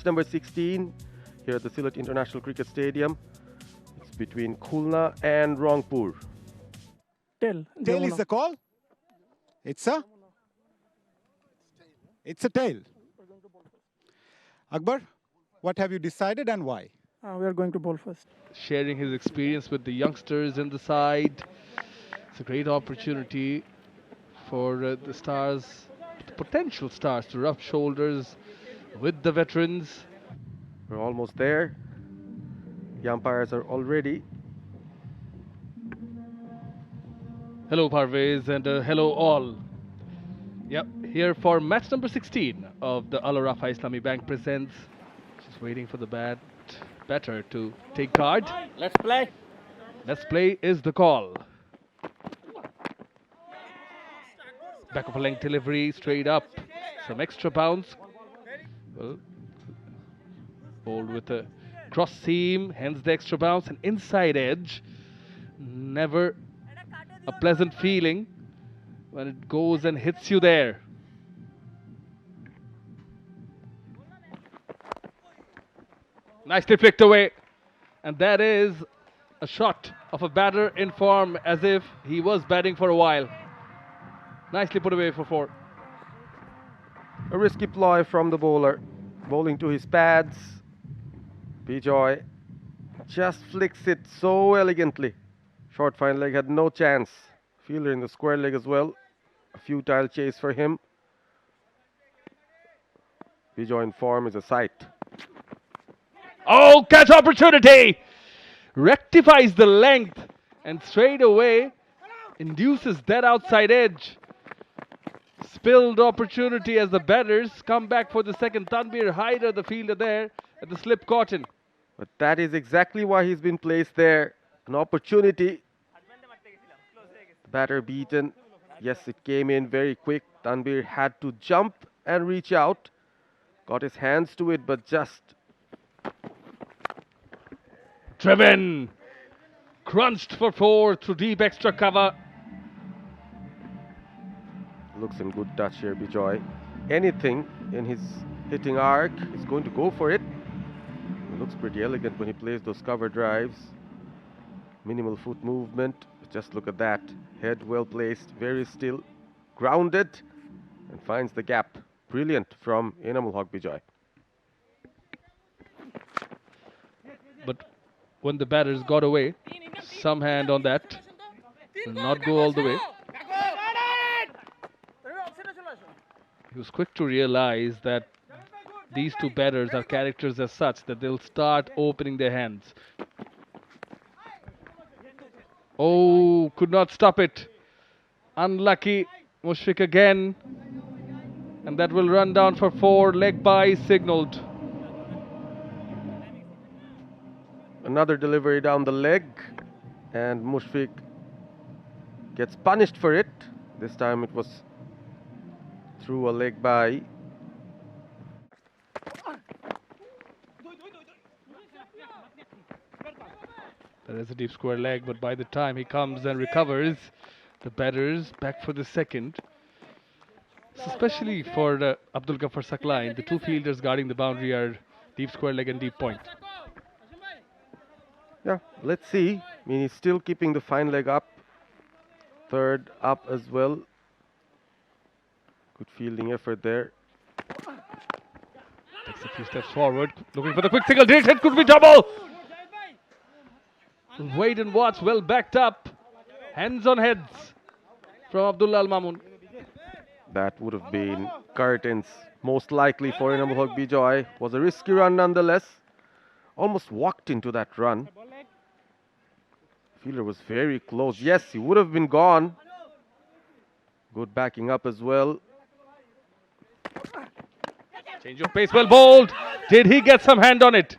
match number 16 here at the Sylhet International Cricket Stadium. It's between Khulna and Rangpur. Tail is the call. It's a tail. Akbar, what have you decided and why? We are going to bowl first. Sharing his experience with the youngsters in the side. It's a great opportunity for the stars, the potential stars, to rub shoulders with the veterans. We're almost there. The umpires are all ready. Hello Parvez and hello all. Yep, here for match number 16 of the 𝗲𝗃𝗃 Islamic Bank presents. Just waiting for the batter to take guard. Let's play. Let's play is the call. Back of a length delivery, straight up. Some extra bounce. Well, bowled with a cross seam, hence the extra bounce, and inside edge. Never a pleasant feeling when it goes and hits you there. Nicely flicked away. And that is a shot of a batter in form, as if he was batting for a while. Nicely put away for 4. A risky ploy from the bowler. Bowling to his pads. 𝗵𝗁𝗃 just flicks it so elegantly. Short fine leg had no chance. Fielder in the square leg as well. A futile chase for him. 𝗵𝗁𝗃 in form is a sight. Oh, catch opportunity! Rectifies the length and straight away induces that outside edge. Spilled opportunity as the batters come back for the second. 𝗃𝗃𝗃𝗃, the fielder there, at the slip caught in. But that is exactly why he's been placed there. An opportunity. Batter beaten. Yes, it came in very quick. 𝗃𝗃𝗃 had to jump and reach out. Got his hands to it, but just driven. Crunched for 4 through deep extra cover. looks in good touch here, 𝗵𝗁𝗃. Anything in his hitting arc, he's going to go for it. It looks pretty elegant when he plays those cover drives. Minimal foot movement. Just look at that. Head well placed, very still, grounded, and finds the gap. Brilliant from Enamul Haq 𝗵𝗁𝗃. But when the batters got away, some hand on that, did not go all the way. He was quick to realize that these two batters are characters as such that they'll start opening their hands. Oh, could not stop it. Unlucky. Mushfiq again. And that will run down for 4. Leg by signaled. Another delivery down the leg, and Mushfiq gets punished for it. This time it was through a leg by. There is a deep square leg, but by the time he comes and recovers, the batters back for the second. Especially for 𝗵𝗔𝗃𝗃 line, the two fielders guarding the boundary are deep square leg and deep point. Yeah, let's see. I mean, he's still keeping the fine leg up. Third up as well. Good fielding effort there. Takes a few steps forward, looking for the quick single. Did it? Could be double. Wait and watch, well backed up. Hands on heads from Abdullah Al Mamun. That would have been curtains, most likely for Enamul Haq 𝗵𝗁𝗃. Was a risky run nonetheless. Almost walked into that run. Fielder was very close. Yes, he would have been gone. Good backing up as well. Change of pace, well bowled. Did he get some hand on it?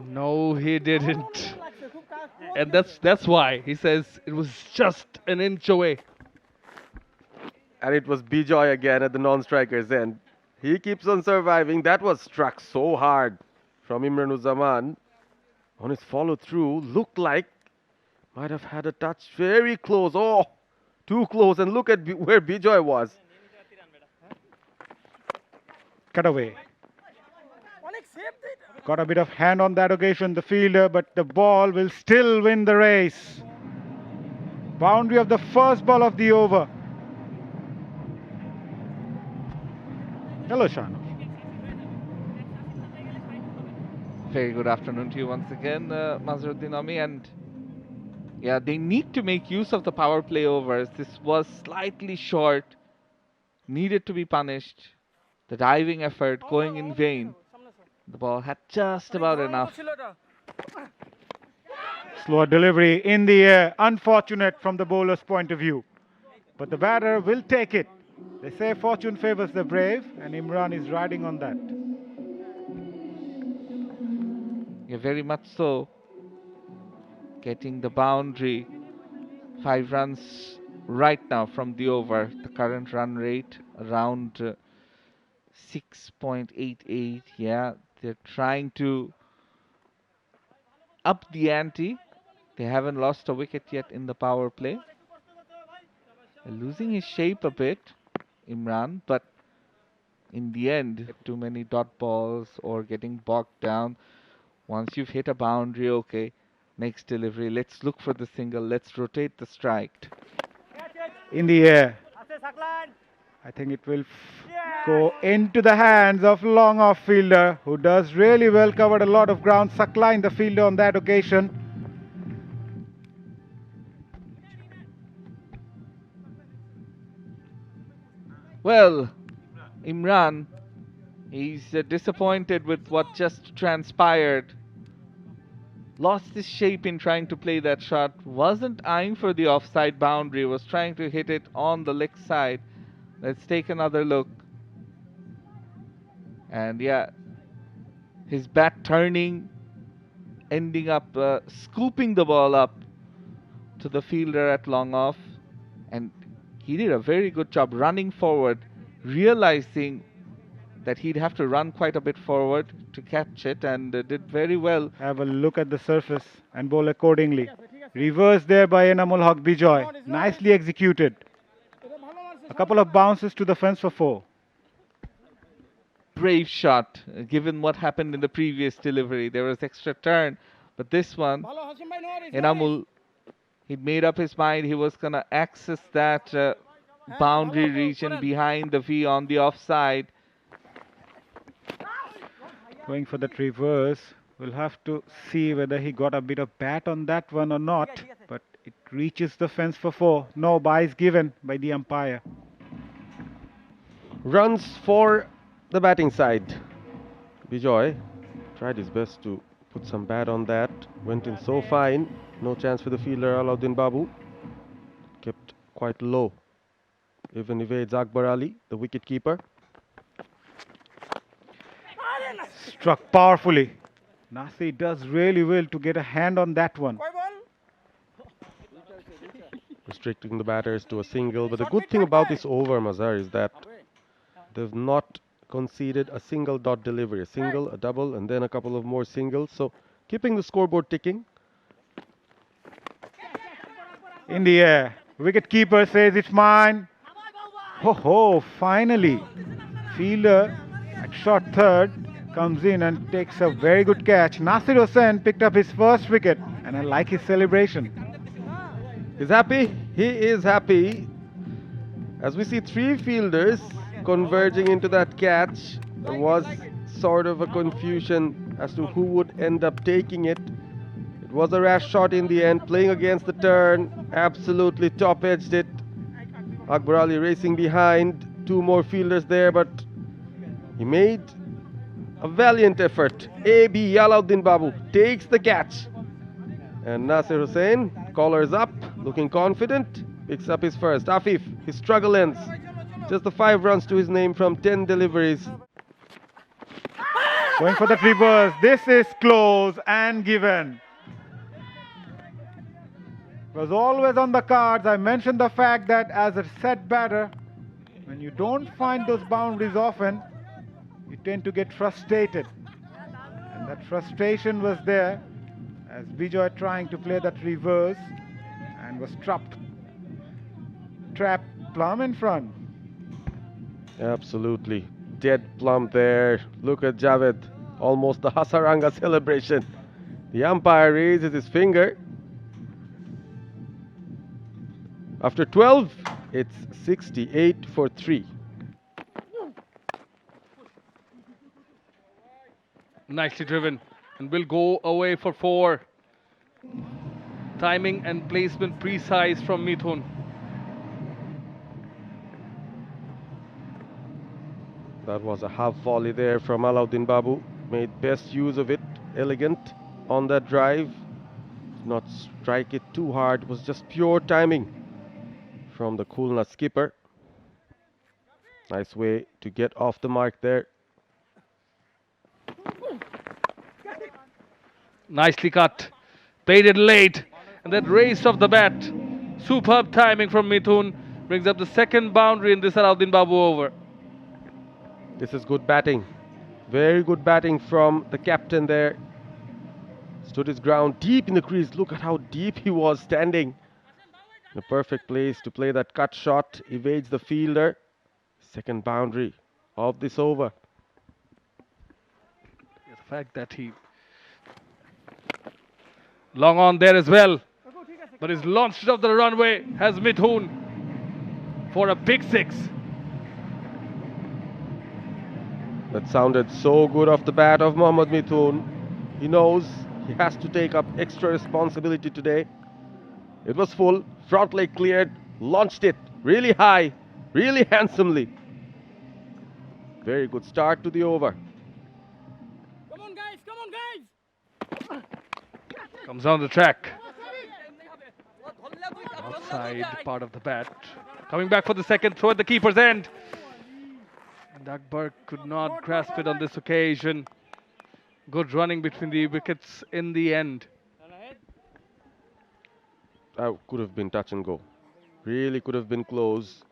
No, he didn't. And that's why he says it was just an inch away. And it was 𝗵𝗁𝗃 again at the non-striker's end. He keeps on surviving. That was struck so hard from Imran-uz-Zaman. On his follow-through, looked like might have had a touch very close. Oh, too close. And look at where 𝗵𝗁𝗃 was. cut away. Got a bit of hand on that occasion, the fielder, but the ball will still win the race. Boundary of the first ball of the over. Hello, Shano. Very good afternoon to you once again, Mazharuddin Ami. And yeah, they need to make use of the power play overs. This was slightly short, needed to be punished. The diving effort going in vain. The ball had just about enough. Slower delivery in the air. Unfortunate from the bowler's point of view. But the batter will take it. They say fortune favors the brave, and Imran is riding on that. Yeah, very much so. Getting the boundary. 5 runs right now from the over. The current run rate around 6.88. Yeah, they're trying to up the ante. They haven't lost a wicket yet in the power play. They're losing his shape a bit, Imran, but in the end, too many dot balls or getting bogged down. Once you've hit a boundary, okay, next delivery, let's look for the single, let's rotate the strike. In the air. I think it will go into the hands of long off fielder, who does really well, covered a lot of ground. Sakline the fielder on that occasion. Well, Imran, he's disappointed with what just transpired. Lost his shape in trying to play that shot. Wasn't eyeing for the offside boundary. Was trying to hit it on the leg side. Let's take another look. And yeah, his bat turning, ending up scooping the ball up to the fielder at long off. And he did a very good job running forward, realizing that he'd have to run quite a bit forward to catch it, and did very well. Have a look at the surface and bowl accordingly. Reversed there by 𝗂𝗚 𝗵𝗺. Nicely executed. A couple of bounces to the fence for 4. Brave shot, given what happened in the previous delivery. There was extra turn, but this one, Enamul, he'd made up his mind he was going to access that boundary region behind the V on the offside. Going for that reverse. We'll have to see whether he got a bit of bat on that one or not. But it reaches the fence for 4. No byes given by the umpire. Runs for the batting side. 𝗵𝗺 tried his best to put some bat on that. Went in so fine. No chance for the fielder, Alauddin Babu. Kept quite low. Even evades Akbar Ali, the wicket keeper. Struck powerfully. Nasi does really well to get a hand on that one. Restricting the batters to a single. But the good thing about this over, Mazhar, is that they've not conceded a single dot delivery. A single, a double, and then a couple of more singles. So keeping the scoreboard ticking. In the air. Wicket keeper says it's mine. Ho, finally. Fielder at short third comes in and takes a very good catch. Nasir Hussain picked up his first wicket, and I like his celebration. He's happy. He is happy. As we see 3 fielders converging into that catch, there was sort of a confusion as to who would end up taking it. It was a rash shot in the end, playing against the turn, absolutely top-edged it. Akbar Ali racing behind, 2 more fielders there, but he made a valiant effort. AB Alauddin Babu takes the catch. And Nasir Hussain collars up, looking confident, picks up his first. Afif, his struggle ends. Just the 5 runs to his name from 10 deliveries. Going for the reverse. This is close and given. It was always on the cards. I mentioned the fact that as a set batter, when you don't find those boundaries often, you tend to get frustrated. And that frustration was there as 𝗵𝗺 trying to play that reverse and was trapped plumb in front. Absolutely. dead plumb there. Look at Javed, almost the Hasaranga celebration. The umpire raises his finger. After 12, it's 68 for 3. Nicely driven, and will go away for 4. Timing and placement precise from Mithun. That was a half volley there from Alauddin Babu. Made best use of it. Elegant on that drive. Did not strike it too hard. It was just pure timing from the Khulna skipper. Nice way to get off the mark there. Nicely cut. Played it late. And then raised off the bat. Superb timing from Mithun. Brings up the second boundary in this Alauddin Babu over. This is good batting. Very good batting from the captain there. Stood his ground deep in the crease. Look at how deep he was standing. In a perfect place to play that cut shot. Evades the fielder. Second boundary of this over. The fact that he long on there as well, but is launched off the runway has Mithun for a big 6. That sounded so good off the bat of Mohammad Mithun. He knows he has to take up extra responsibility today. It was full, front leg cleared, launched it really high, really handsomely. Very good start to the over. Come on, guys! Come on, guys! Comes on the track. Outside part of the bat. Coming back for the second throw at the keeper's end. And Akbar could not grasp it on this occasion. Good running between the wickets in the end. That could have been touch and go. Really could have been close.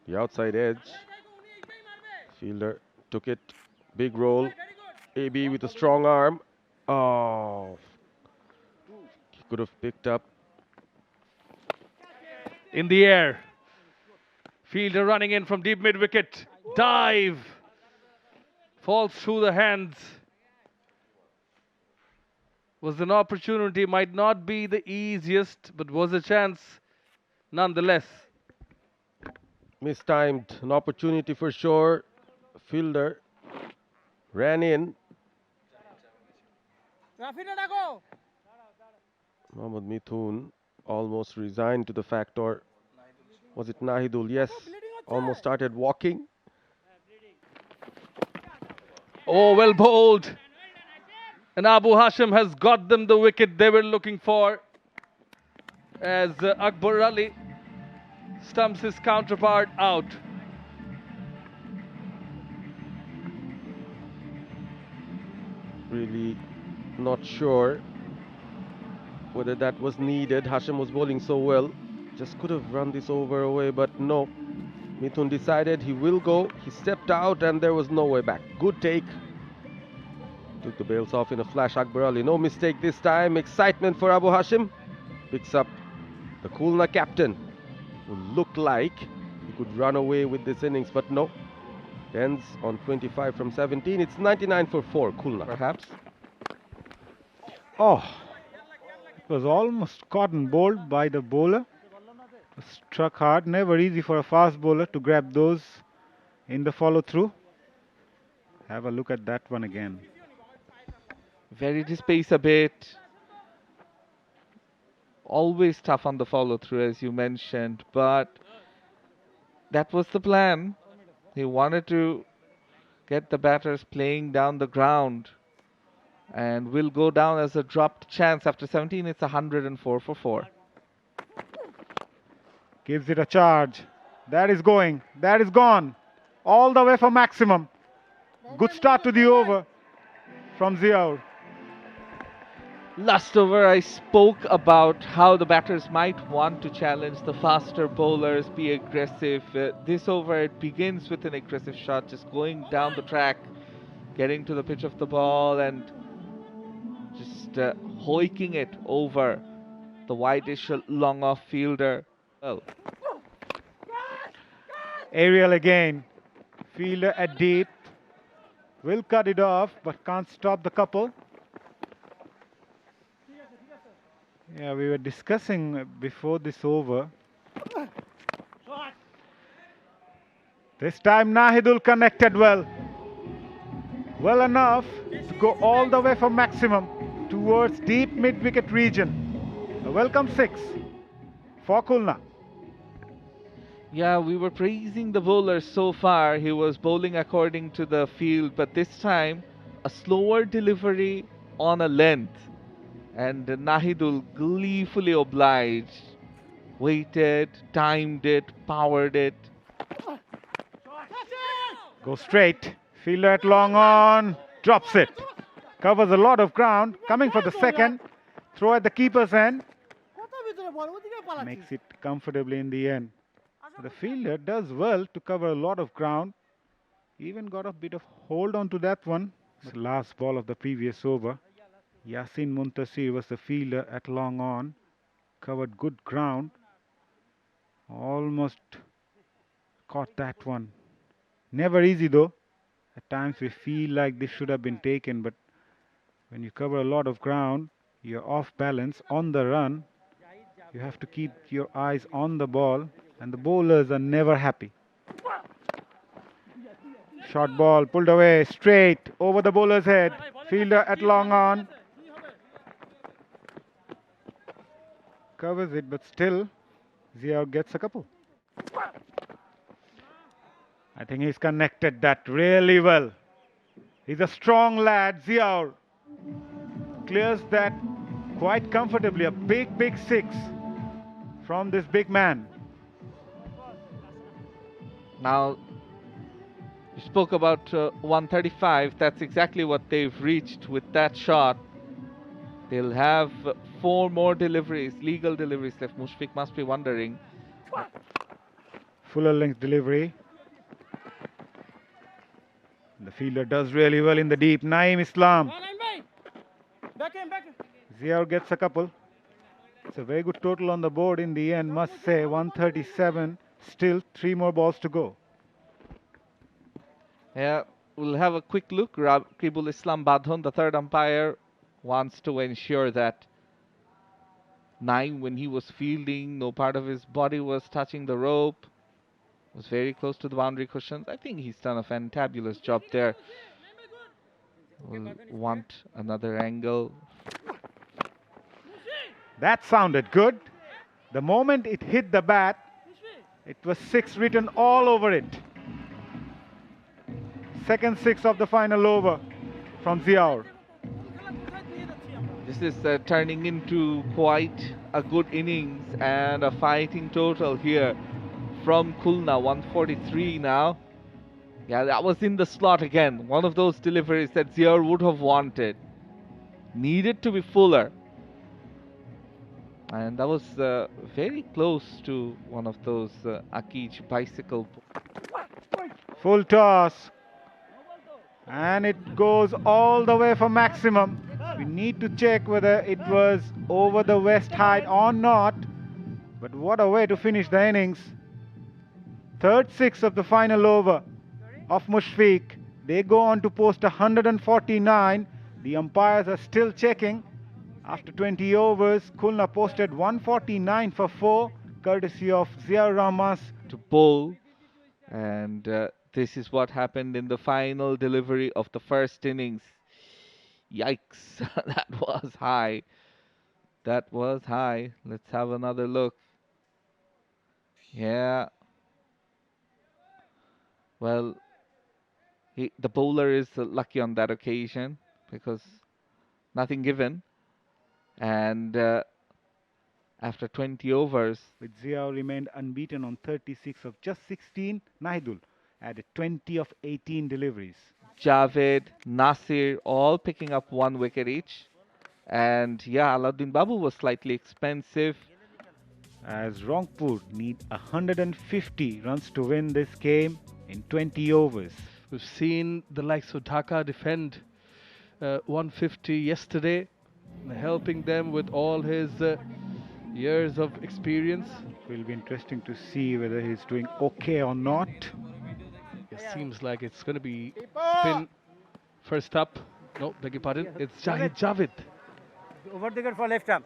The outside edge. Fielder took it. Big roll. AB with a strong arm. Oh. He could have picked up. In the air. Fielder running in from deep mid wicket. Dive. Falls through the hands. Was an opportunity, might not be the easiest, but was a chance nonetheless. Mistimed, an opportunity for sure. Fielder ran in. Mohammad Mithun almost resigned to the fact, or was it Nahidul? Yes, almost started walking. Oh, well bowled. And Abu Hashim has got them the wicket they were looking for, as Akbar Ali stumps his counterpart out. Really not sure whether that was needed. Hashim was bowling so well. Just could have run this over away, but no. Mithun decided he will go. He stepped out and there was no way back. Good take. Took the bails off in a flash. Akbar Ali, no mistake this time. Excitement for Abu Hashim. Picks up the Khulna captain, who looked like he could run away with this innings, but no. Ends on 25 from 17. It's 99 for 4, Khulna. Perhaps. Oh, it was almost caught and bowled by the bowler. Struck hard. Never easy for a fast bowler to grab those in the follow through. Have a look at that one again. Varied his pace a bit. Always tough on the follow through, as you mentioned, but that was the plan. He wanted to get the batters playing down the ground, and will go down as a dropped chance. After 17, it's 104 for 4. Gives it a charge. That is going. That is gone. All the way for maximum. Good start to the over from Ziaur. Last over, I spoke about how the batters might want to challenge the faster bowlers, be aggressive. This over, it begins with an aggressive shot, just going down the track, getting to the pitch of the ball and just hoiking it over the wideish long off fielder. Well, Aerial again. Fielder at deep. Will cut it off, but can't stop the couple. Yeah, we were discussing before this over. This time Nahidul connected well. Well enough to go all the way for maximum towards deep mid-wicket region. A welcome 6 for Khulna. Yeah, we were praising the bowler so far. He was bowling according to the field, but this time a slower delivery on a length. And Nahidul gleefully obliged. Waited, timed it, powered it. Go straight. Fielder at long on. Drops it. Covers a lot of ground. Coming for the second. Throw at the keeper's end. Makes it comfortably in the end. The fielder does well to cover a lot of ground. Even got a bit of hold on to that one. It's the last ball of the previous over. Yasin Muntasir was the fielder at long on. Covered good ground. Almost caught that one. Never easy though. At times we feel like this should have been taken, but when you cover a lot of ground, you're off balance on the run. You have to keep your eyes on the ball, and the bowlers are never happy. Short ball pulled away straight over the bowler's head. Fielder at long on. Covers it, but still Ziaur gets a couple. I think he's connected that really well. He's a strong lad. Ziaur clears that quite comfortably. A big, big 6 from this big man. Now, you spoke about 135. That's exactly what they've reached with that shot. They'll have 4 more deliveries, legal deliveries left. Mushfiq must be wondering. Fuller length delivery. The fielder does really well in the deep. Naeem Islam. Ziaur gets a couple. It's a very good total on the board in the end, must say. 137. Still 3 more balls to go. Yeah, we'll have a quick look. Raqibul Islam Badhon, the third umpire, wants to ensure that Naeem, when he was fielding, no part of his body was touching the rope. Was very close to the boundary cushions. I think he's done a fantabulous job there. We'll want another angle. That sounded good. The moment it hit the bat, it was 6 written all over it. Second 6 of the final over from Ziaur. This is turning into quite a good innings and a fighting total here from Khulna. 143 now. Yeah, that was in the slot again. One of those deliveries that Ziaur would have wanted. Needed to be fuller. And that was very close to one of those 𝗂𝗍𝗄𝗃 bicycle. Full toss. And it goes all the way for maximum. We need to check whether it was over the west height or not. But what a way to finish the innings. Third 6 of the final over of Mushfiq. They go on to post 149. The umpires are still checking. After 20 overs, Khulna posted 149 for 4, courtesy of Ziaur Rahman to bowl. And this is what happened in the final delivery of the first innings. Yikes, that was high. That was high. Let's have another look. Yeah. Well, the bowler is lucky on that occasion because nothing given. And after 20 overs, with Ziaur remained unbeaten on 36 of just 16, Nahidul added 20 of 18 deliveries. Javed, Nasir, all picking up 1 wicket each. And yeah, Alauddin Babu was slightly expensive. As Rangpur need 150 runs to win this game in 20 overs. We've seen the likes of Dhaka defend 150 yesterday, helping them with all his years of experience. It will be interesting to see whether he's doing okay or not. It seems like it's going to be spin first up. No, beg your pardon. It's 𝗃𝗍𝗃𝗃. Over the for left arm.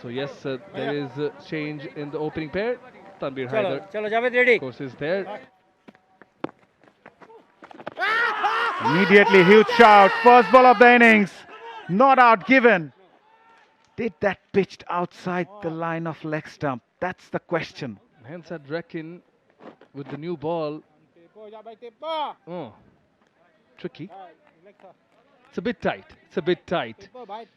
So yes, there is a change in the opening pair. Tanvir Chalo, Haider, chalo, Javed ready. of course, is there. Immediately huge shout. First ball of the innings. Not out given. Did that pitched outside the line of leg stump? That's the question. Hence, I'd reckon with the new ball, oh, tricky. It's a bit tight. It's a bit tight. Goes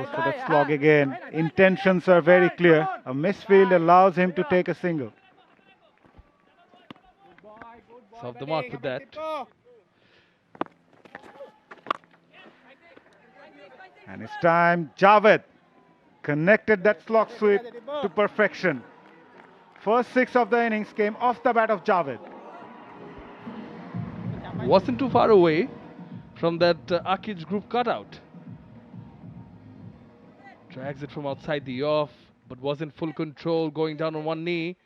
for that slog again. Intentions are very clear. A misfield allows him to take a single. It's off the mark with that. And it's time. Javed connected that slog sweep to perfection. First 6 of the innings came off the bat of Javed. Wasn't too far away from that 𝗂𝐽𝐸 group cutout. Drags it from outside the off, but was in full control, going down on one knee.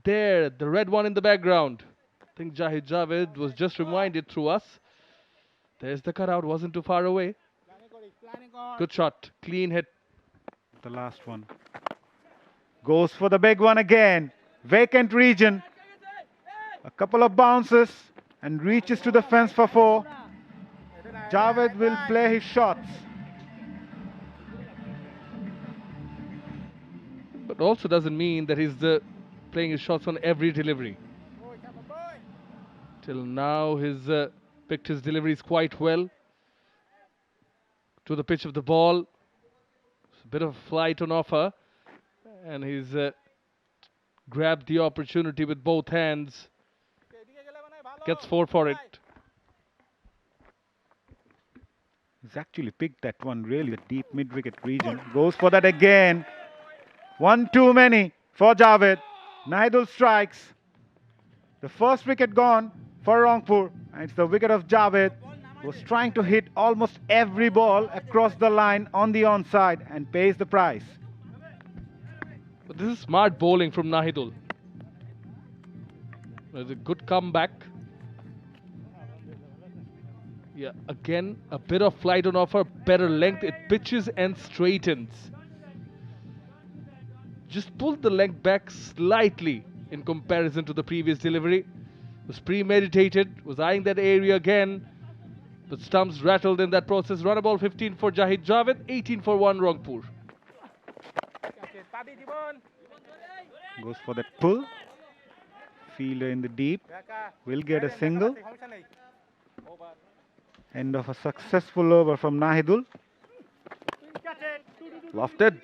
There, the red one in the background. I think Zahid Javed was just reminded through us. There's the cutout, wasn't too far away. Good shot, clean hit. The last one. Goes for the big one again. Vacant region. A couple of bounces and reaches to the fence for 4. Javed will play his shots. But also doesn't mean that he's playing his shots on every delivery. Till now, he's picked his deliveries quite well. To the pitch of the ball. It's a bit of flight on offer. And he's grabbed the opportunity with both hands. Gets 4 for it. He's actually picked that one really the deep mid-wicket region. Goes for that again. One too many for Javed. Nahidul strikes. The first wicket gone for Rangpur. And it's the wicket of Javed, who was trying to hit almost every ball across the line on the onside and pays the price. But this is smart bowling from Nahidul. There's a good comeback. Yeah, again, a bit of flight on offer, better length. It pitches and straightens. Just pulled the leg back slightly in comparison to the previous delivery. Was premeditated, was eyeing that area again. But stumps rattled in that process. Run a ball 15 for Zahid Javed, 18 for 1 Rangpur. Goes for that pull. Fielder in the deep. Will get a single. End of a successful over from Nahidul. Lofted.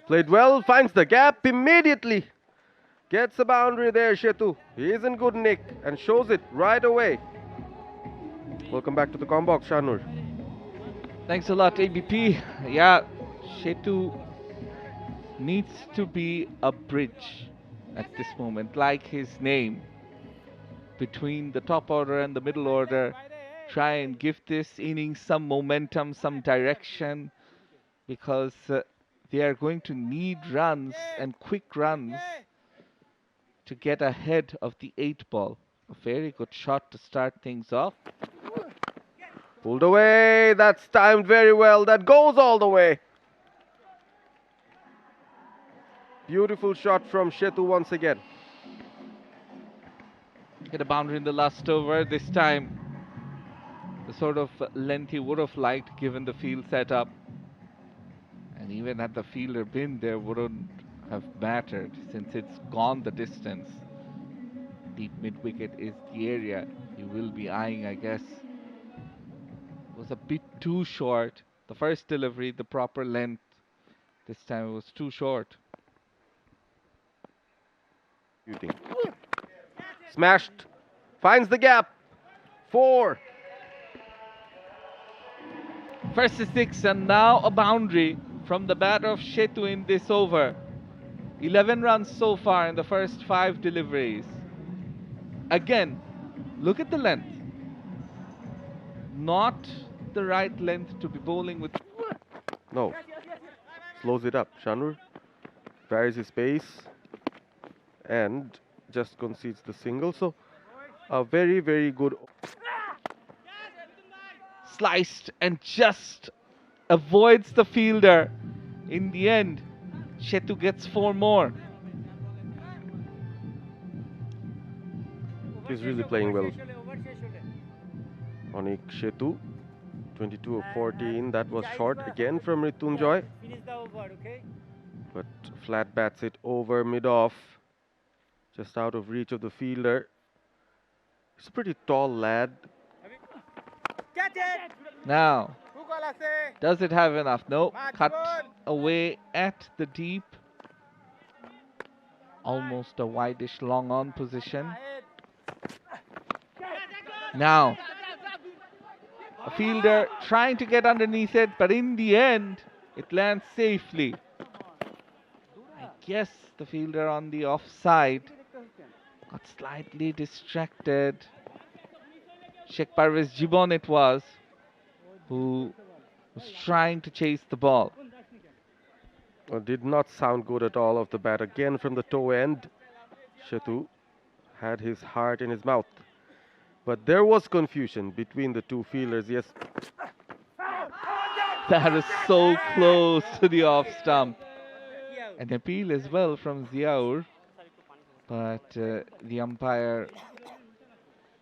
Played well, finds the gap immediately. Gets a boundary there, Shetu. He is in good nick and shows it right away. Welcome back to the Combox, Shanur. Thanks a lot, ABP. Yeah, Shetu needs to be a bridge at this moment, like his name, between the top order and the middle order. Try and give this innings some momentum, some direction, because they are going to need runs and quick runs to get ahead of the 8 ball. A very good shot to start things off. Pulled away. That's timed very well. That goes all the way. Beautiful shot from Shetu once again. Hit a boundary in the last over. This time, the sort of length he would have liked given the field setup. And even had the fielder been there, wouldn't have mattered since it's gone the distance. Deep mid-wicket is the area he will be eyeing, I guess. Was a bit too short. The first delivery, the proper length. This time it was too short. Smashed. Finds the gap. 4. First to 6 and now a boundary from the bat of Shetu in this over. 11 runs so far in the first 5 deliveries. Again, look at the length. Not the right length to be bowling with. No. Slows it up. Shanur varies his pace and just concedes the single. So a very, very good. Sliced and just avoids the fielder. In the end, 𝗂𝗃 gets 4 more. He's really playing well. 𝗂𝗃𝗃, 22 of 14. That was short again from 𝗃𝗃𝗃. But flat bats it over mid-off, just out of reach of the fielder. He's a pretty tall lad. Now, does it have enough? No, cut away at the deep. Almost a wideish long on position. Now, a fielder trying to get underneath it, but in the end, it lands safely. I guess the fielder on the offside got slightly distracted. 𝗃𝗵𝗃𝗃𝗃 it was, who was trying to chase the ball. Well, did not sound good at all off the bat. Again from the toe end, 𝗂𝗃 had his heart in his mouth. But there was confusion between the two fielders, yes. That is so close to the off stump. An appeal as well from Ziaur, but the umpire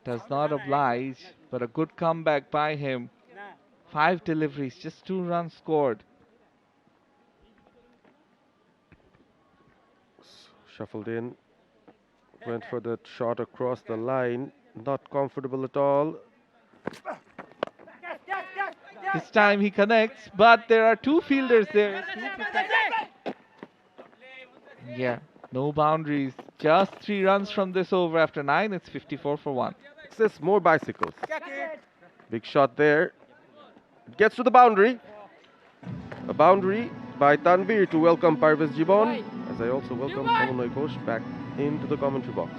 does not oblige, but a good comeback by him. 5 deliveries, just 2 runs scored. Shuffled in, went for that shot across the line. Not comfortable at all. This time he connects, but there are 2 fielders there. Yeah, no boundaries. Just 3 runs from this over. After 9, it's 54 for 1. Access more bicycles. Big shot there. It gets to the boundary. A boundary by Tanvir to welcome 𝗵𝗃𝗃𝗃, as I also welcome 𝗂𝗃𝗃𝗃𝗃 back into the commentary box.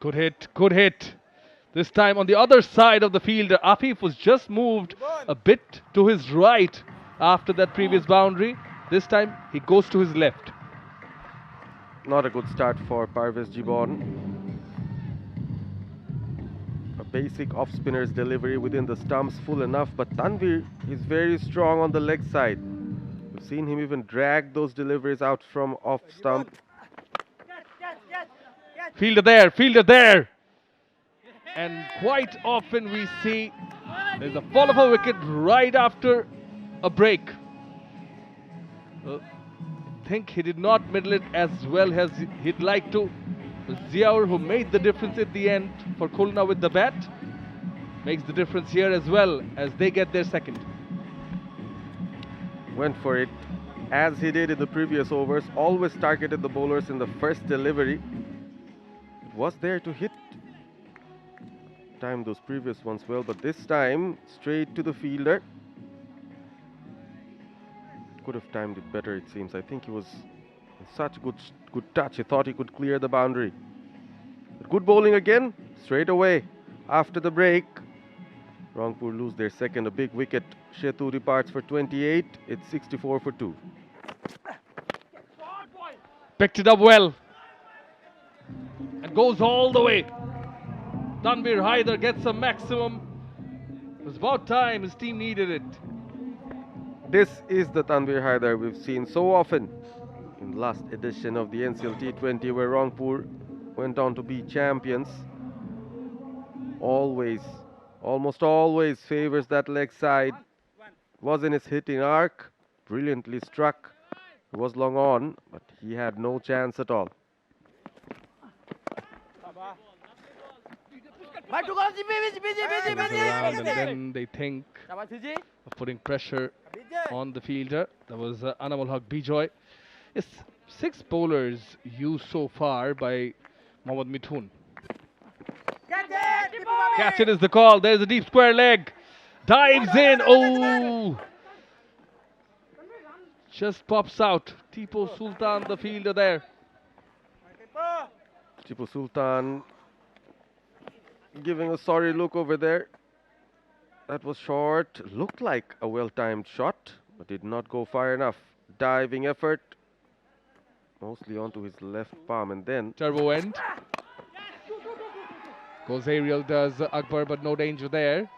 Good hit, good hit. This time on the other side of the fielder. Afif was just moved a bit to his right after that previous boundary. This time he goes to his left. Not a good start for 𝗵𝗃𝗃𝗃. A basic off-spinner's delivery within the stumps, full enough, but Tanvir is very strong on the leg side. We've seen him even drag those deliveries out from off-stump. Fielder there, fielder there. And quite often we see there's a fall of a wicket right after a break. I think he did not middle it as well as he'd like to. Ziaur, who made the difference at the end for Khulna with the bat, makes the difference here as well as they get their second. Went for it as he did in the previous overs. Always targeted the bowlers in the first delivery. It was there to hit. Timed those previous ones well, but this time straight to the fielder. Could have timed it better, it seems. I think he was in such good touch. He thought he could clear the boundary. But good bowling again, straight away after the break. Rangpur lose their second, a big wicket. 𝗂𝗃 departs for 28. It's 64 for 2. Picked it up well and goes all the way. Tanvir Haider gets a maximum. It was about time, his team needed it. This is the Tanvir Haider we've seen so often in the last edition of the NCL T20, where Rangpur went on to be champions. Almost always favors that leg side. Was in his hitting arc, brilliantly struck. It was long on, but he had no chance at all. Around and then they think of putting pressure on the fielder. That was 𝗂𝗃𝗃𝗃𝗃. Yes, 6 bowlers used so far by Mohammad Mithun. Catch it is the call. There's a deep square leg. Dives in. Oh! Just pops out. Tipu Sultan, the fielder there. Tipu Sultan giving a sorry look over there. That was short. Looked like a well-timed shot, but did not go far enough. Diving effort. Mostly onto his left palm, and then Turbo end. Goes aerial, does Akbar, but no danger there.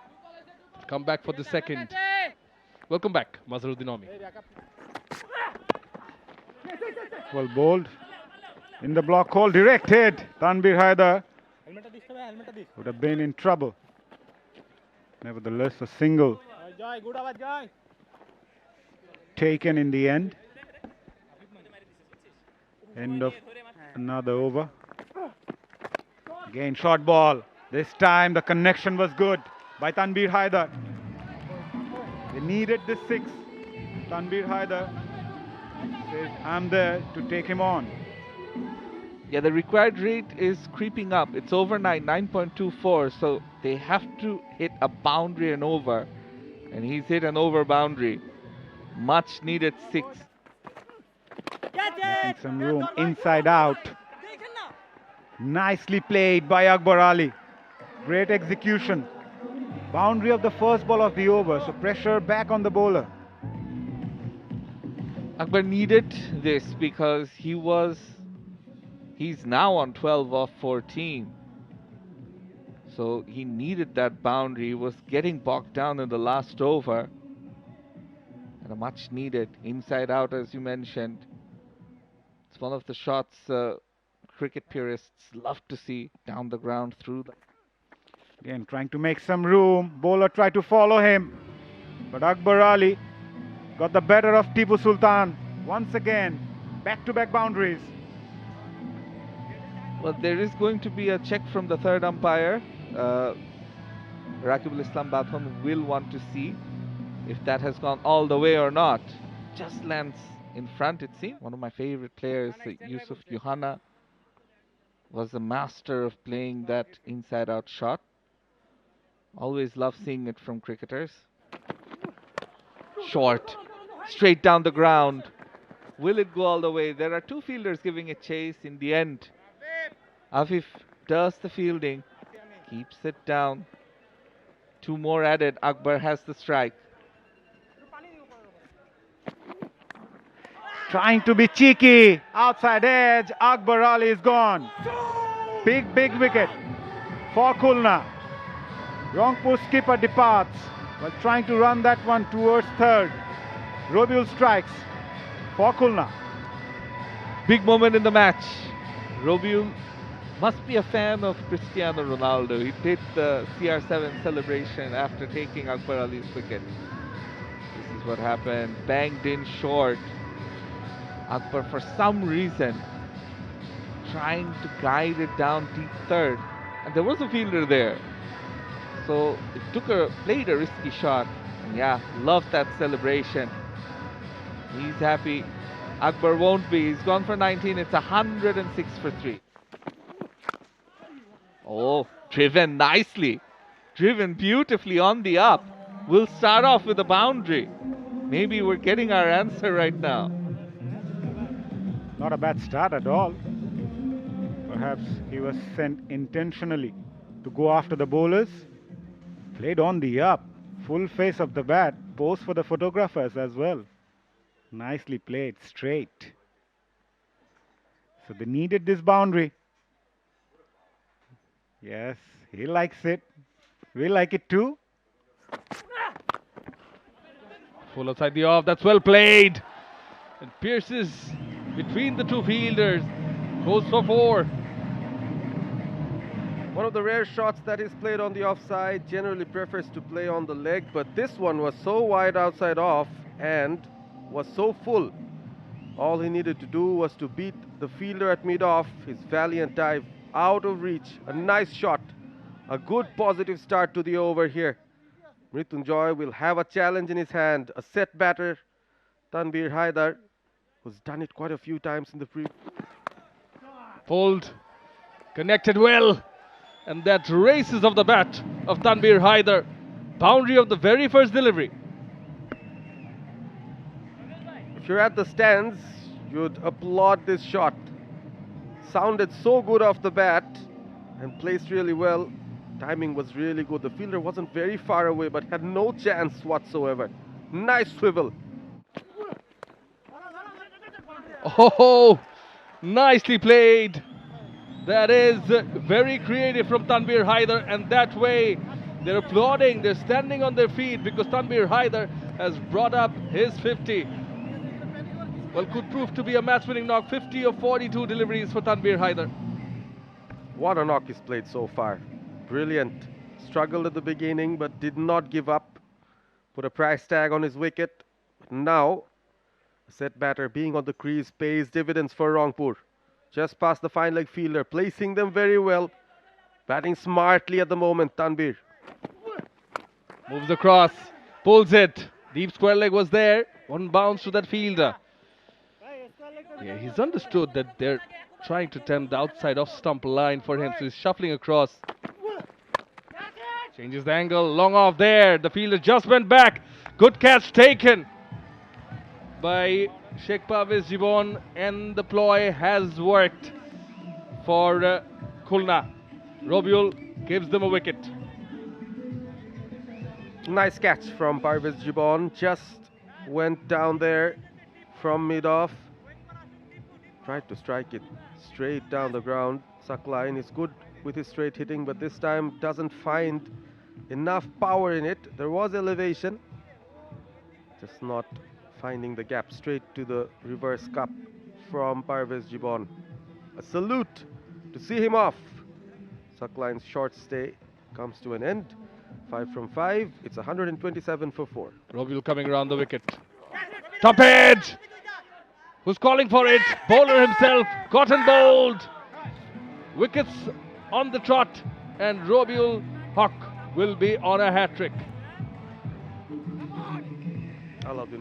Come back for the second. Welcome back, Mazharuddin Omi. Well bowled. In the block hole, directed. 𝗃𝗃𝗃 would have been in trouble. Nevertheless, a single taken in the end. End of another over. Again, short ball. This time the connection was good by 𝗃𝗃𝗃. They needed the 6. 𝗃𝗃𝗃 says, I'm there to take him on. Yeah, the required rate is creeping up. It's over 9.24, so they have to hit a boundary and over. And he's hit an over boundary. Much needed 6. Making some room inside out. Nicely played by Akbar Ali. Great execution. Boundary of the first ball of the over, so pressure back on the bowler. Akbar needed this because he's now on 12 off 14. So he needed that boundary. He was getting bogged down in the last over. And a much needed inside out, as you mentioned. It's one of the shots cricket purists love to see down the ground through the... Again, trying to make some room. Bowler tried to follow him. But Akbar Ali got the better of Tipu Sultan. Once again, back-to-back boundaries. Well, there is going to be a check from the third umpire. Raqibul Islam Batham will want to see if that has gone all the way or not. Just lands in front, it seems. One of my favorite players, Yusuf Yohana, was a master of playing that inside-out shot. Always love seeing it from cricketers. Short, straight down the ground. Will it go all the way? There are 2 fielders giving it chase. In the end, Afif does the fielding, keeps it down. 2 more added. Akbar has the strike. Trying to be cheeky. Outside edge. Akbar Ali is gone. Big wicket for Khulna. Rangpur skipper departs while trying to run that one towards third. Robiul strikes for Khulna. Big moment in the match. Robiul must be a fan of Cristiano Ronaldo. He did the CR7 celebration after taking Akbar Ali's wicket. This is what happened. Banged in short. Akbar, for some reason, trying to guide it down deep third. And there was a fielder there. So it played a risky shot. And yeah, loved that celebration. He's happy. Akbar won't be. He's gone for 19. It's 106 for 3. Oh, driven nicely. Driven beautifully on the up. We'll start off with a boundary. Maybe we're getting our answer right now. Not a bad start at all. Perhaps he was sent intentionally to go after the bowlers. Played on the up. Full face of the bat. Pose for the photographers as well. Nicely played. Straight. So they needed this boundary. Yes, he likes it. We like it too. Full outside the off. That's well played. And pierces between the 2 fielders. Goes for 4. one of the rare shots that is played on the offside. Generally prefers to play on the leg, but this one was so wide outside off and was so full. All he needed to do was to beat the fielder at mid-off. His valiant dive out of reach. A nice shot. A good positive start to the over here. Mrityunjoy will have a challenge in his hand. A set batter, 𝗃𝗃𝗃𝗃, who's done it quite a few times in the pre. Pulled, connected well, and that races of the bat of 𝗃𝗃𝗃𝗃. Boundary of the very first delivery. If you're at the stands, you'd applaud this shot. Sounded so good off the bat and placed really well. Timing was really good. The fielder wasn't very far away, but had no chance whatsoever. Nice swivel. Oh, nicely played. That is very creative from 𝗃𝗃𝗃𝗃, and that way they're applauding, they're standing on their feet because 𝗃𝗃𝗃𝗃 has brought up his 50. Well, could prove to be a match-winning knock. 50 of 42 deliveries for 𝗃𝗃𝗃𝗃. What a knock he's played so far. Brilliant. Struggled at the beginning, but did not give up. Put a price tag on his wicket. But now, a set batter being on the crease pays dividends for Rangpur. Just past the fine leg fielder, placing them very well. Batting smartly at the moment, 𝗃𝗃𝗃𝗃. Moves across, pulls it. Deep square leg was there. One bounce to that fielder. Yeah, he's understood that they're trying to tempt the outside off stump line for him, so he's shuffling across. Changes the angle, long off there. The fielder just went back. Good catch taken by 𝗃𝗵𝗃𝗃𝗃, and the ploy has worked for Khulna. 𝗵𝗃𝗃 gives them a wicket. Nice catch from 𝗃𝗵𝗃𝗃𝗃. Just went down there from mid-off. Tried to strike it straight down the ground. Saklain is good with his straight hitting, but this time doesn't find enough power in it. There was elevation, just not finding the gap. Straight to the reverse cup from 𝗃𝗵𝗃𝗃𝗃. A salute to see him off. Saklain's short stay comes to an end. 5 from 5. It's 127 for 4. 𝗵𝗃𝗃 coming around the wicket. Top edge! Who's calling for it? Bowler himself, caught and bowled. Wickets on the trot, and 𝗵𝗃𝗃𝗃 will be on a hat-trick.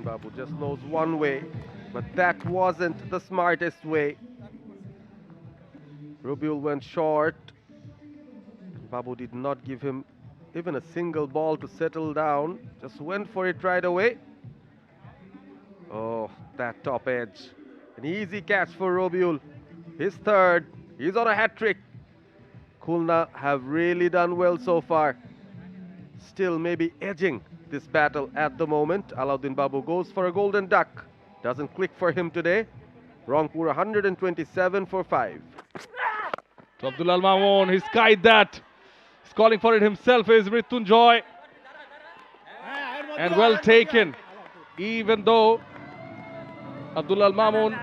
Babu just knows one way, but that wasn't the smartest way. 𝗵𝗃𝗃 went short. Babu did not give him even a single ball to settle down. Just went for it right away. Oh, that top edge. An easy catch for 𝗵𝗃𝗃. His third. He's on a hat-trick. Khulna have really done well so far. Still maybe edging this battle at the moment. Alauddin Babu goes for a golden duck. Doesn't click for him today. Rangpur 127 for 5. To Abdul Mamoon, he's skied that. He's calling for it himself, is Mrityunjoy. And well taken. Even though Abdul Mamoon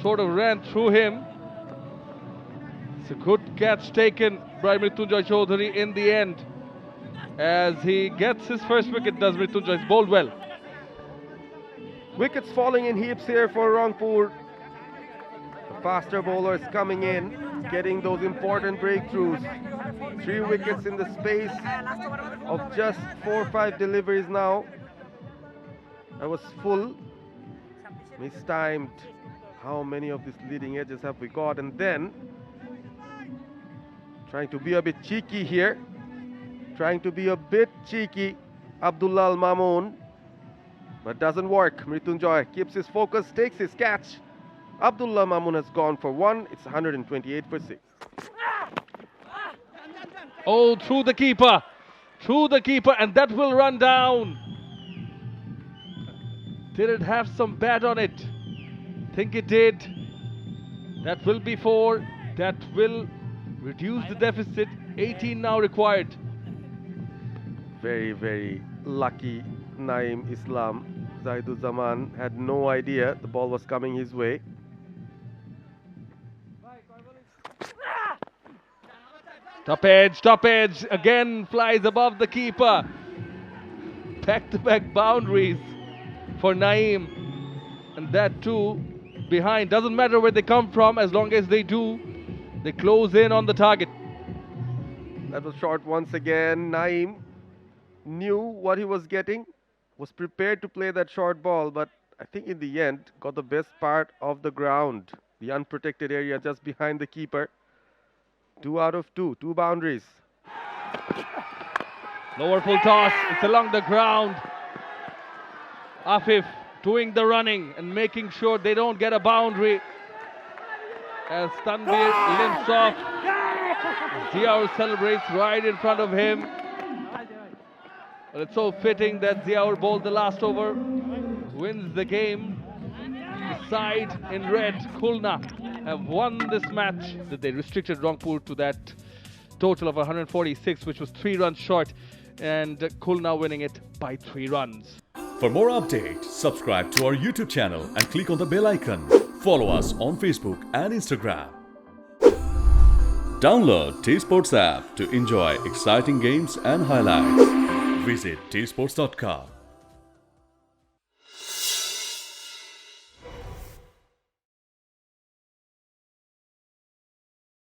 sort of ran through him. It's a good catch taken by Mrityunjoy Chaudhary in the end. As he gets his first wicket, does Mrityunjoy. He's bowled well. Wickets falling in heaps here for Rangpur. The faster bowlers coming in, getting those important breakthroughs. 3 wickets in the space of just 4 or 5 deliveries now. That was full. Mistimed. How many of these leading edges have we got? And then trying to be a bit cheeky here. Trying to be a bit cheeky, Abdullah Mamoon. But doesn't work. Mrityunjoy keeps his focus, takes his catch. Abdullah Mamoon has gone for 1. It's 128 for 6. Oh, through the keeper. Through the keeper, and that will run down. Did it have some bat on it? Think it did. That will be 4. That will reduce the deficit. 18 now required. Very, very lucky Naeem Islam. Zahiduzzaman had no idea the ball was coming his way. Top edge, again flies above the keeper. Back-to-back boundaries for Naeem. And that too behind. Doesn't matter where they come from, as long as they do, they close in on the target. That was short once again. Naeem knew what he was getting, was prepared to play that short ball, but I think in the end got the best part of the ground, the unprotected area just behind the keeper. 2 out of 2, 2 boundaries. Lower full toss, it's along the ground. Afif doing the running and making sure they don't get a boundary as 𝗃𝗃𝗃𝗃 limps off. 𝗬𝗧 celebrates right in front of him. But it's so fitting that 𝗬𝗧 bowled the last over, wins the game. The side in red, Khulna, have won this match. They restricted Rangpur to that total of 146, which was 3 runs short, and Khulna winning it by 3 runs. For more updates, subscribe to our YouTube channel and click on the bell icon. Follow us on Facebook and Instagram. Download 𝗃𝗵𝗴𝗲 app to enjoy exciting games and highlights. Visit 𝗃𝗵𝗴𝗲𝗂.com.